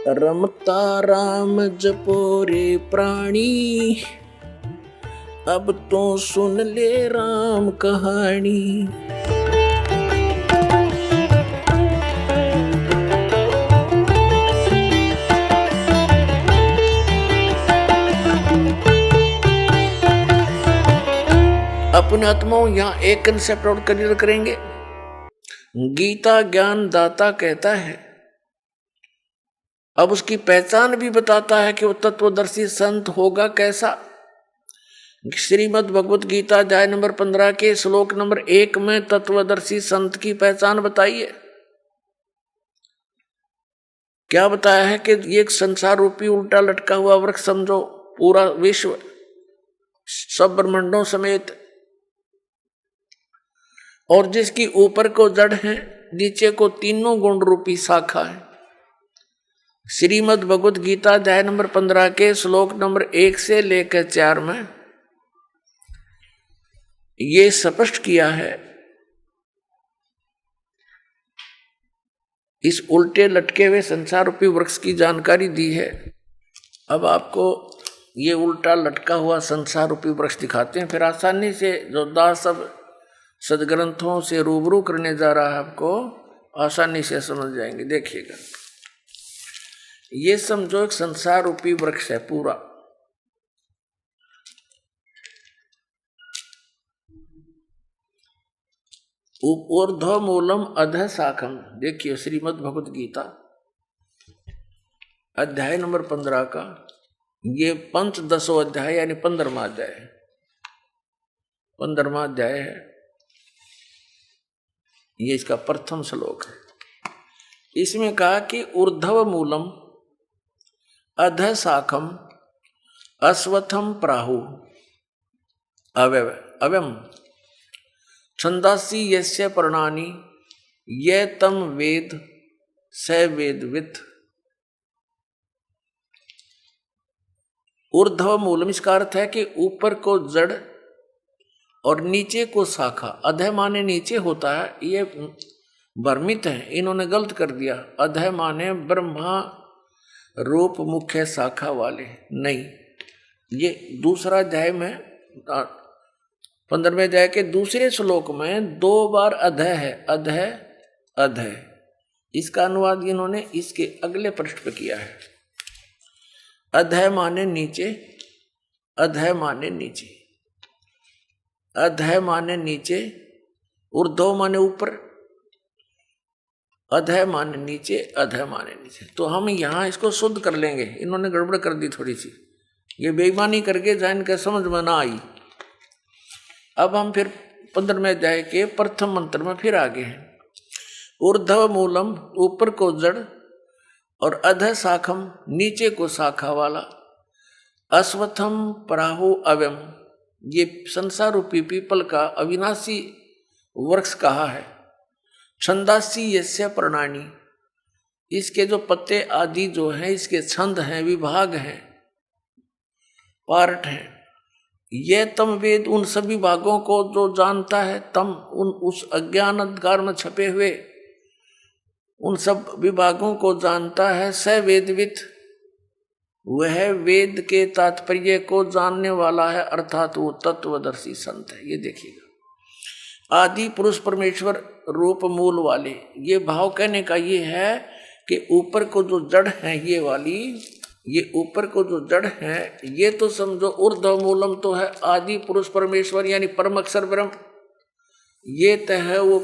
रमता राम जपो रे प्राणी, अब तो सुन ले राम कहानी। अपने आत्माओं यहाँ एक कंसेप्ट और क्लियर करेंगे। गीता ज्ञान दाता कहता है, अब उसकी पहचान भी बताता है कि वो तत्वदर्शी संत होगा कैसा। श्रीमद् भगवत गीता अध्याय नंबर 15 के श्लोक नंबर 1 में तत्वदर्शी संत की पहचान बताई है। क्या बताया है कि ये एक संसार रूपी उल्टा लटका हुआ वृक्ष समझो, पूरा विश्व सब ब्रह्मांडों समेत, और जिसकी ऊपर को जड़ है, नीचे को तीनों गुण रूपी शाखा है। श्रीमद् भगवत गीता अध्याय नंबर 15 के श्लोक नंबर 1 से लेकर 4 में ये स्पष्ट किया है। इस उल्टे लटके हुए संसार रूपी वृक्ष की जानकारी दी है। अब आपको ये उल्टा लटका हुआ संसार रूपी वृक्ष दिखाते हैं, फिर आसानी से जो दास सब सदग्रंथों से रूबरू करने जा रहा है, आपको आसानी से समझ जाएंगे। देखिएगा, ये समझो एक संसार रूपी वृक्ष है पूरा। ऊर्ध्व मूलम अधः शाखम। देखिए श्रीमद् भगवत गीता अध्याय नंबर 15 का ये पंचदशो अध्याय यानी 15वां अध्याय है। 15वां अध्याय है, ये इसका प्रथम श्लोक है। इसमें कहा कि ऊर्ध्व मूलम अधः शाखम अश्वत्थम प्राहु अव्यम छंदासी यस्य पर्णानि ये तम वेद स वेदवित्। ऊर्ध्व मूलम इसका अर्थ है कि ऊपर को जड़ और नीचे को शाखा। अधः माने नीचे होता है, ये भ्रमित है, इन्होंने गलत कर दिया। अधः माने ब्रह्मा रूप मुख्य शाखा वाले, नहीं। ये दूसरा अध्याय में 15वें अध्याय के दूसरे श्लोक में 2 बार अधः है, अधः अधः। इसका अनुवाद इन्होंने इसके अगले पृष्ठ पे किया है। अधः माने नीचे, अधः माने नीचे, अधः माने नीचे, ऊर्ध्व माने ऊपर, अधः माने नीचे, अधः माने नीचे। तो हम यहाँ इसको शुद्ध कर लेंगे, इन्होंने गड़बड़ कर दी थोड़ी सी, ये बेईमानी करके जान के समझ में ना आई। अब हम फिर 15वें अध्याय के प्रथम मंत्र में फिर आगे हैं। ऊर्ध्व मूलम ऊपर को जड़ और अधः शाखम नीचे को शाखा वाला, अश्वत्थम प्राहु अव्यम ये संसार रूपी पीपल का अविनाशी वृक्ष कहा है। छंदासी यस्य पर्णानि इसके जो पत्ते आदि जो हैं, इसके छंद हैं, विभाग हैं, पार्ट हैं। ये तम वेद उन सभी भागों को जो जानता है, तम उस अज्ञान अंधकार में छपे हुए उन सब विभागों को जानता है। स वेदवित् वह वेद के तात्पर्य को जानने वाला है, अर्थात वो तत्वदर्शी संत है। ये देखिएगा, आदि पुरुष परमेश्वर रूप मूल वाले, ये भाव कहने का ये है कि ऊपर को जो जड़ है ये वाली, ये ऊपर को जो जड़ है ये तो समझो ऊर्ध्व मूलम तो है आदि पुरुष परमेश्वर यानी परम अक्षर ब्रह्म, ये तो है वो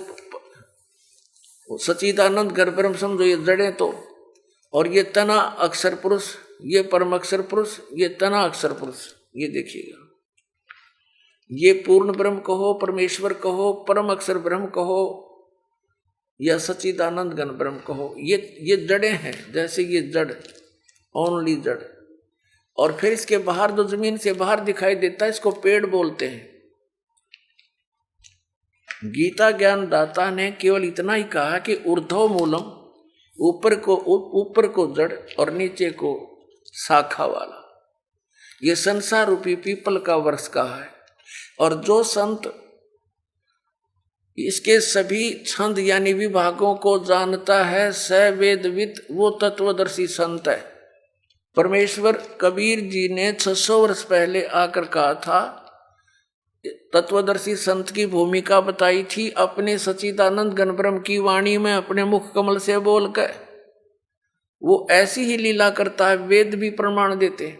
सच्चिदानंद घर ब्रह्म समझो, ये जड़ें तो। और ये तना अक्षर पुरुष, ये परम अक्षर पुरुष, ये तना अक्षर पुरुष। ये देखिएगा, ये पूर्ण ब्रह्म कहो, परमेश्वर कहो, परम अक्षर ब्रह्म कहो या सच्चिदानंद घन ब्रह्म कहो, ये जड़ें हैं। जैसे ये जड़, ओनली जड़, और फिर इसके बाहर जो जमीन से बाहर दिखाई देता है इसको पेड़ बोलते हैं। गीता ज्ञान दाता ने केवल इतना ही कहा कि ऊर्ध्व मूलम ऊपर को जड़ और नीचे को शाखा वाला, ये संसार रूपी पीपल का वृक्ष कहा है। और जो संत इसके सभी छंद यानी विभागों को जानता है, स वेदविद, वो तत्वदर्शी संत है। परमेश्वर कबीर जी ने 600 वर्ष पहले आकर कहा था, तत्वदर्शी संत की भूमिका बताई थी अपने सच्चिदानंद घन ब्रह्म की वाणी में, अपने मुख कमल से बोलकर। वो ऐसी ही लीला करता है, वेद भी प्रमाण देते।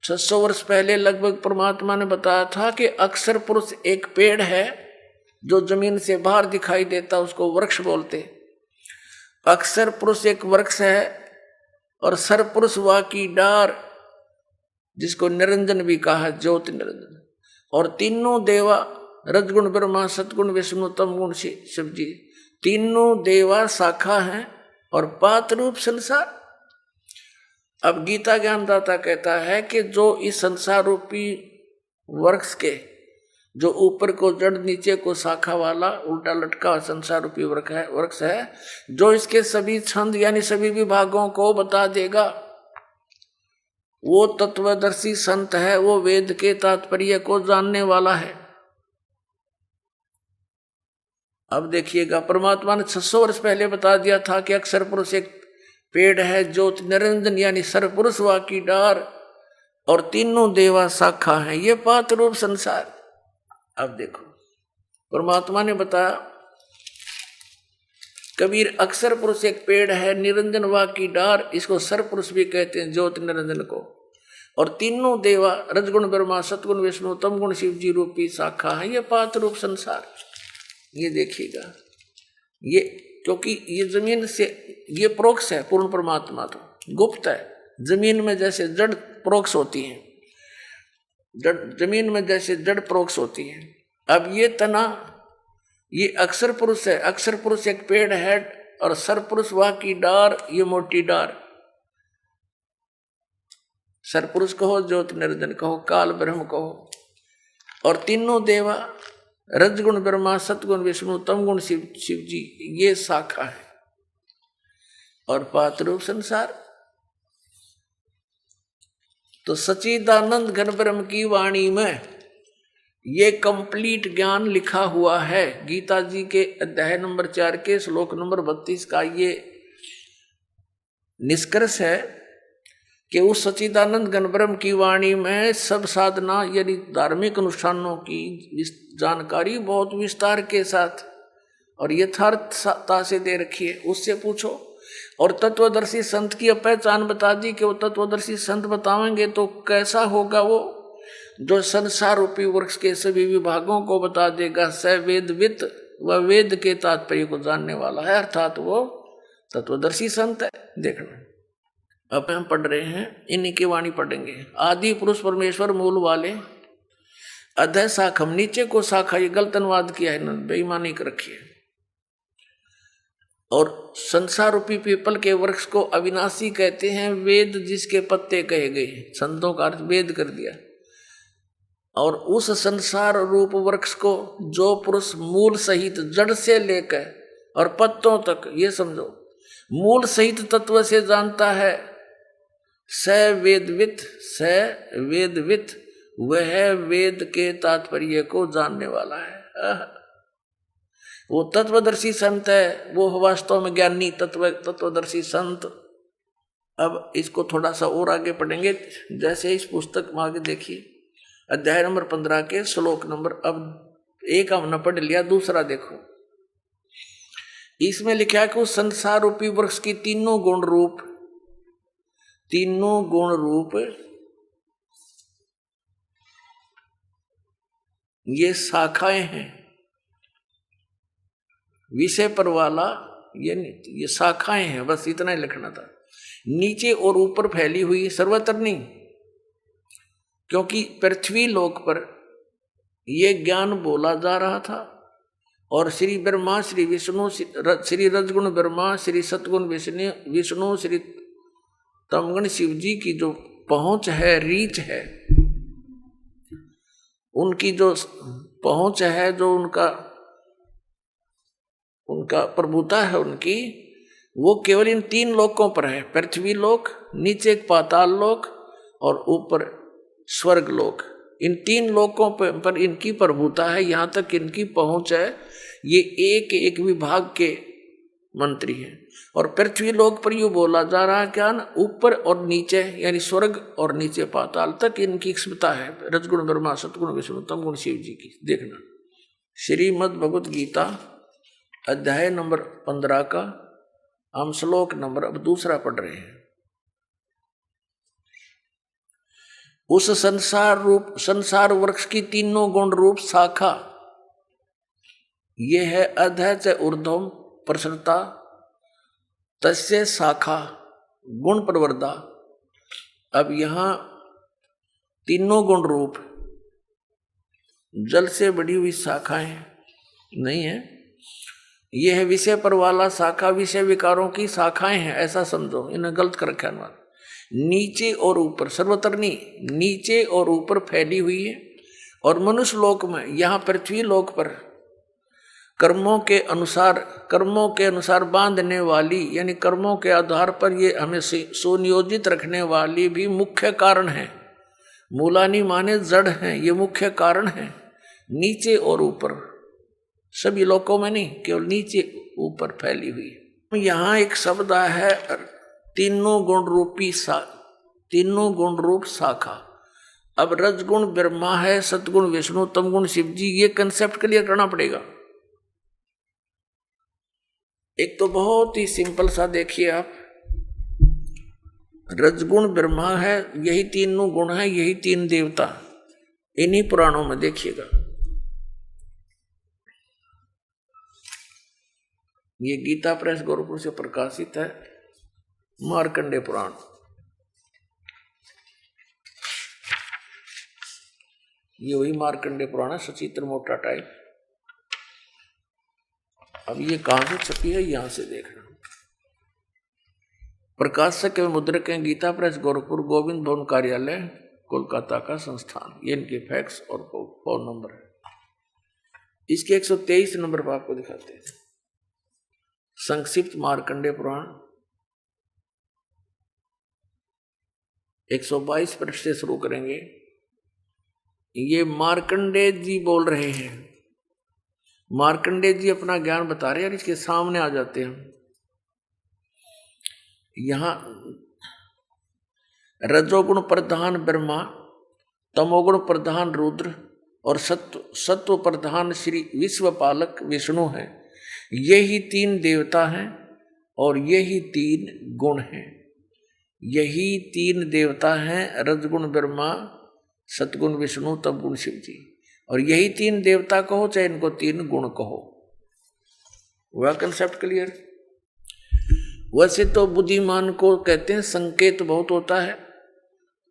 600 वर्ष पहले लगभग परमात्मा ने बताया था कि अक्षर पुरुष एक पेड़ है जो जमीन से बाहर दिखाई देता, उसको वृक्ष बोलते। अक्षर पुरुष एक वृक्ष है और सरपुरुष वा की डार, जिसको निरंजन भी कहा, ज्योति निरंजन। और तीनों देवा, रजगुण ब्रह्मा, सतगुण विष्णु, तम गुण शिव जी, तीनों देवा शाखा हैं और पात रूप संसार। अब गीता ज्ञानदाता कहता है कि जो इस संसार रूपी वृक्ष के, जो ऊपर को जड़ नीचे को शाखा वाला उल्टा लटका संसार रूपी वृक्ष है, जो इसके सभी छंद यानी सभी विभागों को बता देगा, वो तत्वदर्शी संत है, वो वेद के तात्पर्य को जानने वाला है। अब देखिएगा, परमात्मा ने 600 वर्ष पहले बता दिया था कि अक्षर पुरुष एक पेड़ है, ज्योति निरंजन यानी सरपुरुष वा की डार, और तीनों देवा शाखा है, ये पात रूप संसार। अब देखो, परमात्मा ने बताया कबीर अक्षर पुरुष एक पेड़ है, निरंजन वा की डार, इसको सरपुरुष भी कहते हैं, ज्योति निरंजन को। और तीनों देवा, रजगुण ब्रह्मा, सतगुण विष्णु, तम गुण शिव जी रूपी शाखा है, ये पात रूप संसार। ये देखिएगा, ये क्योंकि ये जमीन से, ये प्रोक्ष है, पूर्ण परमात्मा तो गुप्त है। जमीन में जैसे जड़ प्रोक्ष होती है, जमीन में जैसे जड़ प्रोक्ष होती है। अब ये तना, ये अक्षर पुरुष है, अक्षर पुरुष एक पेड़ है, और सरपुरुष वा की डार, ये मोटी डार। सरपुरुष कहो, ज्योति निरंजन कहो, काल ब्रह्म कहो। और तीनों देवा, रजगुण ब्रह्मा, सतगुण विष्णु, तम गुण शिव जी, ये शाखा है। और पात रूप संसार, तो सच्चिदानंद घन ब्रह्म की वाणी में ये कंप्लीट ज्ञान लिखा हुआ है। गीता जी के अध्याय नंबर 4 के श्लोक नंबर 32 का ये निष्कर्ष है कि उस सच्चिदानंद घन ब्रह्म की वाणी में सब साधना यानी धार्मिक अनुष्ठानों की जानकारी बहुत विस्तार के साथ और यथार्थता से दे रखी है। उससे पूछो। और तत्वदर्शी संत की पहचान बता दी कि वो तत्वदर्शी संत बताएंगे तो कैसा होगा, वो जो संसार रूपी वृक्ष के सभी विभागों को बता देगा। स वेदवित, वह वेद के तात्पर्य को जानने वाला है, अर्थात वो तत्वदर्शी संत है। देखना, अब हम पढ़ रहे हैं, इन्हीं की वाणी पढ़ेंगे। आदि पुरुष परमेश्वर मूल वाले, अधः शाखम, नीचे को शाखा, ये गलत अनुवाद किया है, बेईमानी कर रखी है। और संसार रूपी पीपल के वृक्ष को अविनाशी कहते हैं। वेद जिसके पत्ते कहे गए, संतों का अर्थ वेद कर दिया। और उस संसार रूप वृक्ष को जो पुरुष मूल सहित जड़ से लेकर और पत्तों तक, ये समझो, मूल सहित तत्व से जानता है, स वेदवित, वह वेद के तात्पर्य को जानने वाला है। वो तत्वदर्शी संत है, वो वास्तव में ज्ञानी तत्वदर्शी संत। अब इसको थोड़ा सा और आगे पढ़ेंगे। जैसे इस पुस्तक में आगे देखिए, अध्याय नंबर 15 के श्लोक नंबर, अब एक हमने पढ़ लिया, दूसरा देखो। इसमें लिखा है कि उस संसार रूपी वृक्ष की तीनों गुण रूप ये शाखाएं हैं। विषय पर वाला ये शाखाएं हैं, बस इतना ही लिखना था। नीचे और ऊपर फैली हुई, सर्वत्र नहीं, क्योंकि पृथ्वी लोक पर यह ज्ञान बोला जा रहा था। और श्री ब्रह्मा, श्री विष्णु, श्री रजगुण ब्रह्मा, श्री सतगुण विष्णु, श्री तमगुण शिव जी की जो पहुंच है, रीच है, उनकी जो पहुंच है, जो उनका प्रभुता है उनकी, वो केवल इन 3 लोकों पर है। पृथ्वी लोक, नीचे पाताल लोक और ऊपर स्वर्ग लोक। इन तीन लोकों पर इनकी प्रभुता है, यहां तक इनकी पहुंच है। ये एक एक विभाग के मंत्री हैं। और पृथ्वी लोक पर यूं बोला जा रहा है क्या ना, ऊपर और नीचे यानी स्वर्ग और नीचे पाताल तक इनकी क्षमता है। रजगुण ब्रह्मा, सतगुण विष्णु, तमगुण शिव जी की। देखना श्रीमद् भगवत गीता अध्याय नंबर 15 का हम श्लोक नंबर अब दूसरा पढ़ रहे हैं। उस संसार वृक्ष की तीनों गुण रूप शाखा, ये है अधः च ऊर्ध्वम प्रसरता तस्य शाखा गुण प्रवर्धा। अब यहां तीनों गुण रूप जल से बड़ी हुई शाखाएं नहीं है, यह है विषय पर वाला शाखा, विषय विकारों की शाखाएं हैं, ऐसा समझो। इन्हें गलत कर रखा है। नीचे और ऊपर, सर्वत्र नहीं, नीचे और ऊपर फैली हुई है। और मनुष्य लोक में, यहाँ पृथ्वी लोक पर कर्मों के अनुसार बांधने वाली, यानी कर्मों के आधार पर ये हमें सुनियोजित रखने वाली भी मुख्य कारण है। मूलानी माने जड़ हैं, ये मुख्य कारण है। नीचे और ऊपर, सभी लोकों में नहीं, केवल नीचे ऊपर फैली हुई। यहाँ एक शब्द है तीनों गुण रूप शाखा। अब रजगुण ब्रह्मा है, सतगुण विष्णु, तमगुण शिव जी, ये कंसेप्ट क्लियर करना पड़ेगा। एक तो बहुत ही सिंपल सा देखिए आप, रजगुण ब्रह्मा है, यही तीनों गुण है, यही तीन देवता, इन्हीं पुराणों में देखिएगा। ये गीता प्रेस गोरखपुर से प्रकाशित है, मार्कंडेय पुराण। ये वही मार्कंडेय पुराण है, सचित्र मोटा टाइप। अब ये कहां से छपी है, यहां से देखना। प्रकाशक एवं मुद्रक हैं गीता प्रेस गोरखपुर, गोविंद भवन कार्यालय, कोलकाता का संस्थान। ये इनके फैक्स और फोन नंबर है। इसके 123 नंबर पर आपको दिखाते हैं। संक्षिप्त मार्कंडेय पुराण 122 पृष्ठ से शुरू करेंगे। ये मार्कंडेय जी बोल रहे हैं। मार्कंडेय जी अपना ज्ञान बता रहे हैं और इसके सामने आ जाते हैं। यहां रजोगुण प्रधान ब्रह्मा, तमोगुण प्रधान रुद्र और सत्व प्रधान श्री विश्वपालक विष्णु हैं। यही तीन देवता हैं और यही तीन गुण हैं। यही तीन देवता हैं, रजगुण ब्रह्मा, सतगुण विष्णु, तमगुण शिव जी। और यही तीन देवता कहो चाहे इनको तीन गुण कहो। वह कंसेप्ट क्लियर। वैसे तो बुद्धिमान को कहते हैं संकेत बहुत होता है,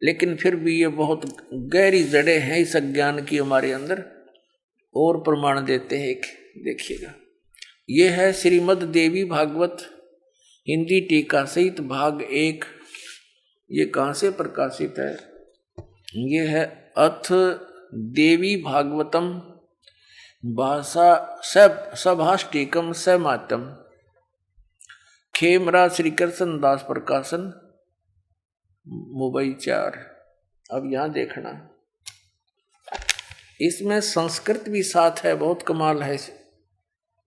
लेकिन फिर भी ये बहुत गहरी जड़ें हैं इस अज्ञान की हमारे अंदर। और प्रमाण देते हैं एक, देखिएगा। ये है श्रीमद् देवी भागवत हिंदी टीका सहित भाग 1। ये कहाँ से प्रकाशित है? ये है अथ देवी भागवतम भाषा सभाष्टिकम समातम, खेमरा श्री कृष्ण दास प्रकाशन, मुंबई 4। अब यहां देखना, इसमें संस्कृत भी साथ है, बहुत कमाल है।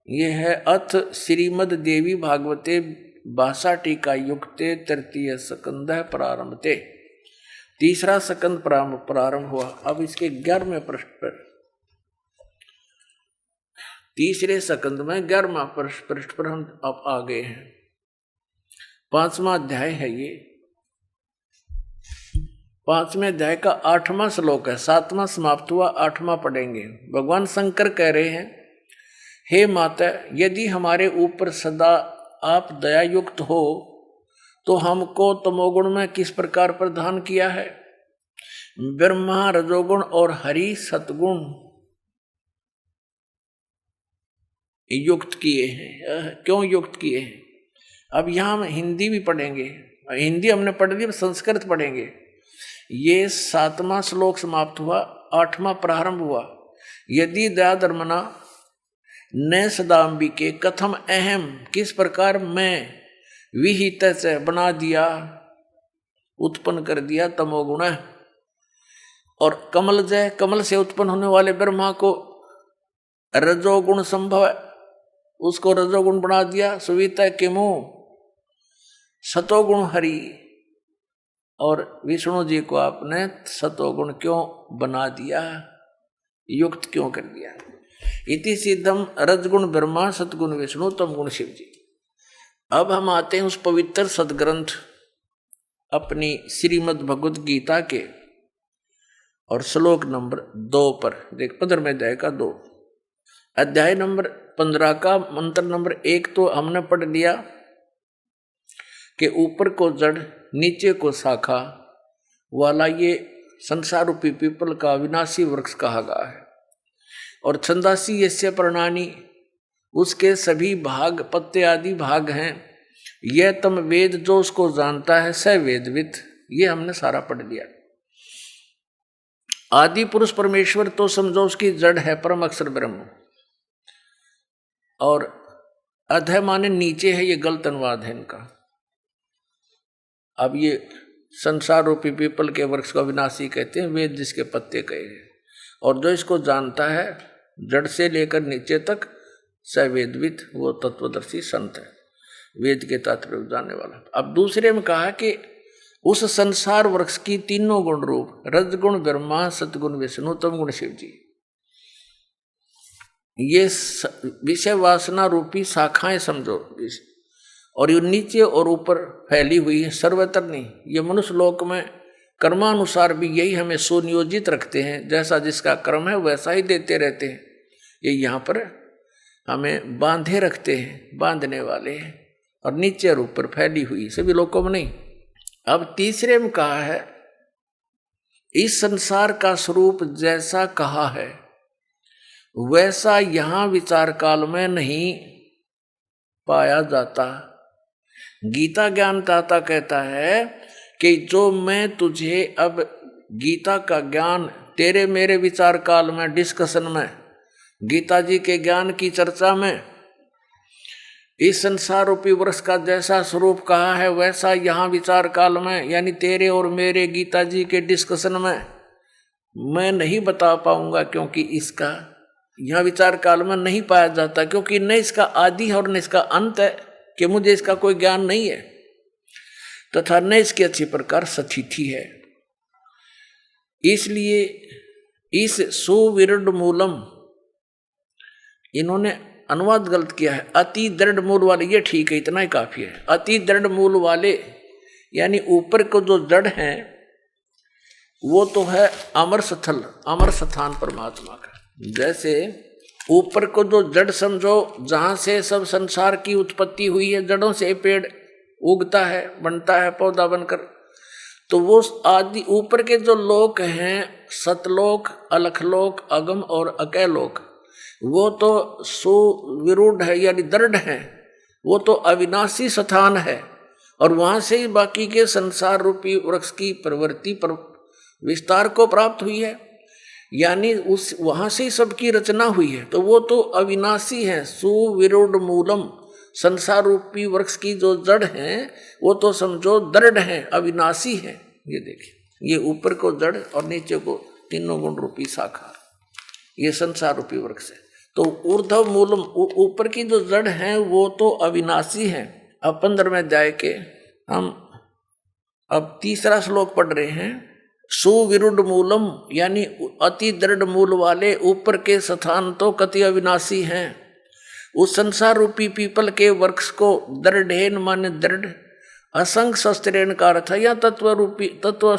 ये है अथ श्रीमद् देवी भागवते भाषा टीका युक्ते तृतीय स्कंद प्रारंभते। तीसरा स्कंद प्रारंभ हुआ। अब इसके 11वें पृष्ठ पर, तीसरे स्कंद में 11वां पृष्ठ पर हम अब आ गए हैं। 5वां अध्याय है ये। 5वें अध्याय का 8वां श्लोक है। 7वां समाप्त हुआ, 8वां पढ़ेंगे। भगवान शंकर कह रहे हैं, हे माता, यदि हमारे ऊपर सदा आप दया युक्त हो तो हमको तमोगुण में किस प्रकार प्रदान किया है? ब्रह्मा रजोगुण और हरि सतगुण युक्त किए हैं। क्यों युक्त किए हैं? अब यहां हम हिंदी भी पढ़ेंगे। हिंदी हमने पढ़ ली, संस्कृत पढ़ेंगे। ये 7वां श्लोक समाप्त हुआ, 8वां प्रारंभ हुआ। यदि दया धर्मना न सदाम्बिके कथम अहम, किस प्रकार मैं विहित से बना दिया, उत्पन्न कर दिया तमोगुण। और कमलजय, कमल से उत्पन्न होने वाले ब्रह्मा को रजोगुण संभव है, उसको रजोगुण बना दिया। सुविता किमु सतोगुण हरि, और विष्णु जी को आपने सतोगुण क्यों बना दिया, युक्त क्यों कर दिया। इति सिद्धम रजगुण ब्रह्मा सतगुण विष्णु तमगुण शिव जी। अब हम आते हैं उस पवित्र सदग्रंथ अपनी श्रीमद् भगवद गीता के और श्लोक नंबर 2 पर देख, 15वें अध्याय का 2, अध्याय नंबर 15 का मंत्र नंबर 1 तो हमने पढ़ लिया कि ऊपर को जड़ नीचे को शाखा वाला ये संसार रूपी पीपल का विनाशी वृक्ष कहा गया है। और छंदासी यस्य प्रणानी, उसके सभी भाग पत्ते आदि भाग हैं। यह तम वेद, जो उसको जानता है स वेदविद, ये हमने सारा पढ़ लिया। आदि पुरुष परमेश्वर तो समझो उसकी जड़ है परम अक्षर ब्रह्म, और अधः माने नीचे है, ये गलत अनुवाद है इनका। अब ये संसार रूपी पीपल के वृक्ष को विनाशी कहते हैं, वेद जिसके पत्ते कहे हैं। और जो इसको जानता है जड़ से लेकर नीचे तक स वेदविद, वो तत्वदर्शी संत है, वेद के तात्पर्य जानने वाला। अब दूसरे में कहा कि उस संसार वृक्ष की तीनों गुण रूप रजगुण ब्रह्मा सतगुण विष्णु तमगुण शिव जी, ये विषय वासना रूपी शाखाएं समझो, और ये नीचे और ऊपर फैली हुई है, सर्वत्र नहीं। ये मनुष्य लोक में कर्मानुसार भी यही हमें सुनियोजित रखते हैं, जैसा जिसका कर्म है वैसा ही देते रहते हैं। ये यहाँ पर हमें बांधे रखते हैं, बांधने वाले हैं, और नीचे और ऊपर फैली हुई सभी लोगों में नहीं। अब तीसरे में कहा है इस संसार का स्वरूप जैसा कहा है वैसा यहाँ विचार काल में नहीं पाया जाता। गीता ज्ञानदाता कहता है कि जो मैं तुझे अब गीता का ज्ञान तेरे मेरे विचार काल में डिस्कशन में, गीता जी के ज्ञान की चर्चा में, इस संसार रूपी वृक्ष का जैसा स्वरूप कहा है वैसा यहाँ विचार काल में, यानी तेरे और मेरे गीता जी के डिस्कशन में मैं नहीं बता पाऊंगा, क्योंकि इसका यहाँ विचार काल में नहीं पाया जाता, क्योंकि न इसका आदि है और न इसका अंत है, कि मुझे इसका कोई ज्ञान नहीं है, तथा न इसकी अच्छी प्रकार सतिथि है। इसलिए इस सुविरुद्ध मूलम, इन्होंने अनुवाद गलत किया है, अति दृढ़ मूल वाले, ये ठीक है, इतना ही काफी है। अति दृढ़ मूल वाले यानी ऊपर को जो जड़ है वो तो है अमर स्थल, अमर स्थान परमात्मा का। जैसे ऊपर को जो जड़ समझो, जहां से सब संसार की उत्पत्ति हुई है, जड़ों से पेड़ उगता है, बनता है पौधा बनकर, तो वो आदि ऊपर के जो लोक हैं, सतलोक, अलखलोक, अगम और अकैलोक, वो तो सुविरूढ़ है यानी दृढ़ है, वो तो अविनाशी स्थान है, और वहां से ही बाकी के संसार रूपी वृक्ष की प्रवृत्ति पर विस्तार को प्राप्त हुई है, यानी उस वहां से ही सबकी रचना हुई है। तो वो तो अविनाशी है, सुविरूढ़ मूलम, संसार रूपी वृक्ष की जो जड़ है वो तो समझो दृढ़ है, अविनाशी है। ये देखिए, ये ऊपर को जड़ और नीचे को तीनों गुण रूपी शाखा, ये संसार रूपी वृक्ष है। तो ऊर्ध्व मूलम, ऊपर की जो जड़ है वो तो अविनाशी है। अब 15वें अध्याय के हम अब तीसरा श्लोक पढ़ रहे हैं। सुविरुद्ध मूलम यानी अति दृढ़ मूल वाले ऊपर के स्थान तो कति अविनाशी हैं। उस संसार रूपी पीपल के वृक्ष को दृढ़ेन माने दृढ़, असंग शस्त्रेण का अर्थ है या तत्व रूपी तत्व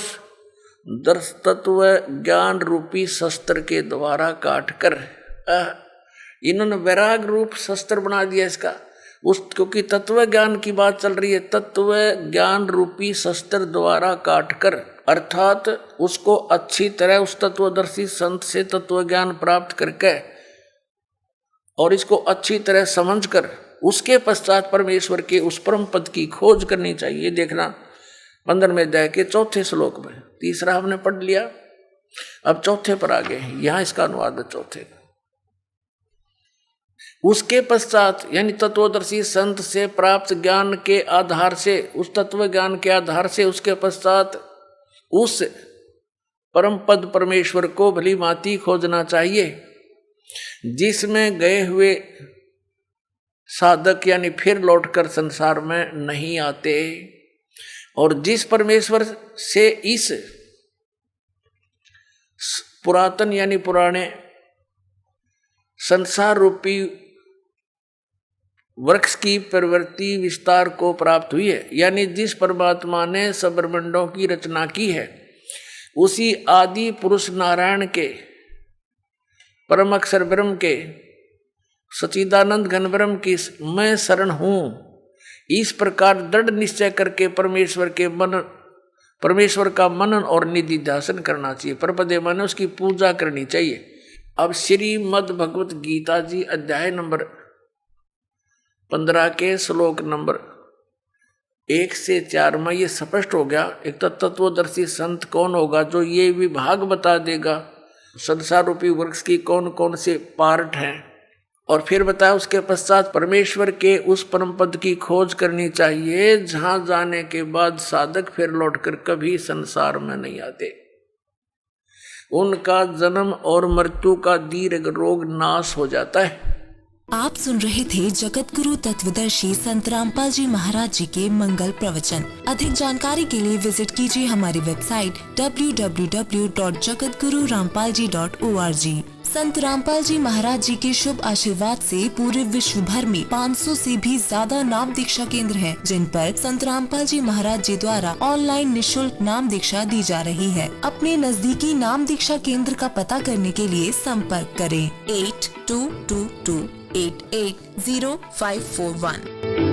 ज्ञान रूपी शस्त्र के द्वारा काट कर, इन्होंने वैराग रूप शस्त्र बना दिया इसका, उस क्योंकि तत्व ज्ञान की बात चल रही है, तत्व ज्ञान रूपी शस्त्र द्वारा काट कर, अर्थात उसको अच्छी तरह उस तत्वदर्शी संत से तत्व ज्ञान प्राप्त करके और इसको अच्छी तरह समझकर उसके पश्चात परमेश्वर के उस परम पद की खोज करनी चाहिए। देखना 15वें अध्याय के 4थे श्लोक में, तीसरा हमने पढ़ लिया, अब 4थे पर आ गए। यहां इसका अनुवाद है 4थे। उसके पश्चात यानी तत्वदर्शी संत से प्राप्त ज्ञान के आधार से, उस तत्व ज्ञान के आधार से उसके पश्चात उस परम पद परमेश्वर को भली भांति खोजना चाहिए, जिसमें गए हुए साधक यानी फिर लौटकर संसार में नहीं आते, और जिस परमेश्वर से इस पुरातन यानी पुराने संसार रूपी वृक्ष की प्रवृत्ति विस्तार को प्राप्त हुई है, यानी जिस परमात्मा ने सब ब्रह्मांडों की रचना की है, उसी आदि पुरुष नारायण के परम अक्षर ब्रह्म के सच्चिदानंद घन ब्रह्म की मैं शरण हूँ, इस प्रकार दृढ़ निश्चय करके परमेश्वर का मनन और निधि ध्यान करना चाहिए। परपदे माने उसकी पूजा करनी चाहिए। अब श्रीमद् भगवत गीता जी अध्याय नंबर 15 के श्लोक नंबर 1 से 4 में ये स्पष्ट हो गया। एक तो तत्वदर्शी संत कौन होगा जो ये विभाग बता देगा संसार रूपी वृक्ष की कौन कौन से पार्ट हैं, और फिर बताया उसके पश्चात परमेश्वर के उस परम पद की खोज करनी चाहिए जहां जाने के बाद साधक फिर लौटकर कभी संसार में नहीं आते। उनका जन्म और मृत्यु का दीर्घ रोग नाश हो जाता है। आप सुन रहे थे जगत गुरु तत्वदर्शी संत रामपाल जी महाराज जी के मंगल प्रवचन। अधिक जानकारी के लिए विजिट कीजिए हमारी वेबसाइट www.jagatgururampalji.org। संत रामपाल जी महाराज जी के शुभ आशीर्वाद से पूरे विश्व भर में 500 से भी ज्यादा नाम दीक्षा केंद्र हैं, जिन पर संत रामपाल जी महाराज जी द्वारा ऑनलाइन निशुल्क नाम दीक्षा दी जा रही है। अपने नजदीकी नाम दीक्षा केंद्र का पता करने के लिए संपर्क करें 8222880541।